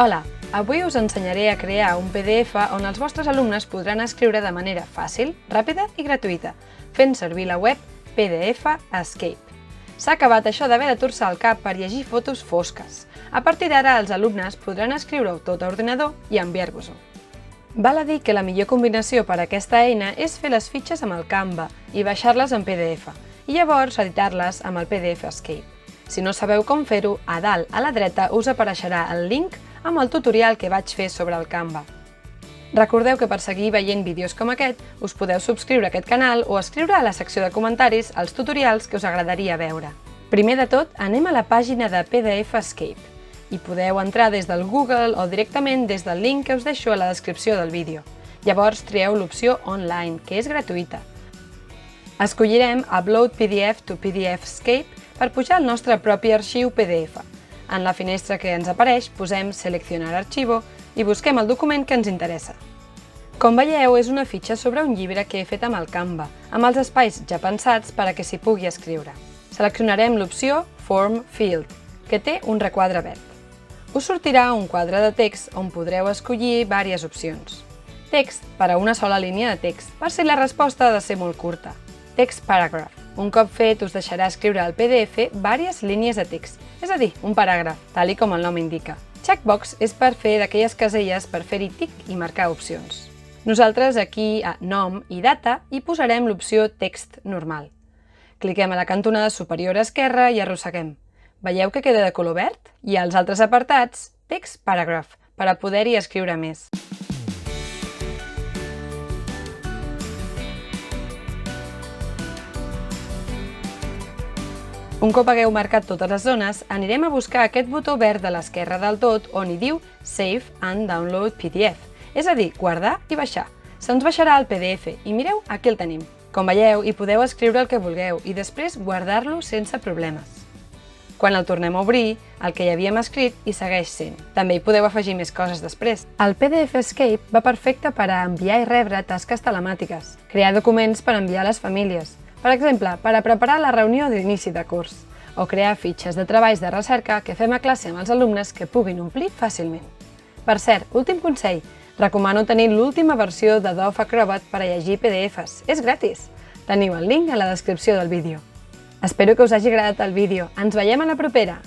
Hola, avui us ensenyaré a crear un PDF on els vostres alumnes podran escriure de manera fàcil, ràpida i gratuïta, fent servir la web PDF Escape. S'ha acabat això d'haver de torçar el cap per llegir fotos fosques. A partir d'ara, els alumnes podran escriure-ho tot a ordinador i enviar-vos-ho. Val a dir que la millor combinació per a aquesta eina és fer les fitxes amb el Canva i baixar-les en PDF, i llavors editar-les amb el PDF Escape. Si no sabeu com fer-ho, a dalt a la dreta us apareixerà el link amb el tutorial que vaig fer sobre el Canva. Recordeu que per seguir veient vídeos com aquest, us podeu subscriure a aquest canal o escriure a la secció de comentaris els tutorials que us agradaria veure. Primer de tot, anem a la pàgina de PDF Escape. Hi podeu entrar des del Google o directament des del link que us deixo a la descripció del vídeo. Llavors trieu l'opció Online, que és gratuïta. Escollirem Upload PDF to PDF Escape per pujar el nostre propi arxiu PDF. En la finestra que ens apareix posem Seleccionar arxivo i busquem el document que ens interessa. Com veieu, és una fitxa sobre un llibre que he fet amb el Canva, amb els espais ja pensats per a que s'hi pugui escriure. Seleccionarem l'opció Form Field, que té un requadre verd. Us sortirà un quadre de text on podreu escollir diverses opcions. Text per a una sola línia de text, per si la resposta ha de ser molt curta. Text Paragraph. Un cop fet, us deixarà escriure al PDF diverses línies de text, és a dir, un paràgraf, tal com el nom indica. Checkbox és per fer d'aquelles caselles per fer-hi tic i marcar opcions. Nosaltres aquí a Nom i Data hi posarem l'opció Text normal. Cliquem a la cantonada superior esquerra i arrosseguem. Veieu que queda de color verd? I als altres apartats, Text Paragraph, per a poder-hi escriure més. Un cop hagueu marcat totes les zones, anirem a buscar aquest botó verd de l'esquerra del tot on hi diu Save and Download PDF, és a dir, guardar i baixar. Se'ns baixarà el PDF i mireu, aquí el tenim. Com veieu, hi podeu escriure el que vulgueu i després guardar-lo sense problemes. Quan el tornem a obrir, el que hi havíem escrit hi segueix sent. També hi podeu afegir més coses després. El PDF Escape va perfecte per a enviar i rebre tasques telemàtiques, crear documents per enviar a les famílies, per exemple, per a preparar la reunió d'inici de curs, o crear fitxes de treballs de recerca que fem a classe amb els alumnes que puguin omplir fàcilment. Per cert, últim consell, recomano tenir l'última versió d'Adobe Acrobat per a llegir PDFs. És gratis! Teniu el link a la descripció del vídeo. Espero que us hagi agradat el vídeo. Ens veiem a la propera!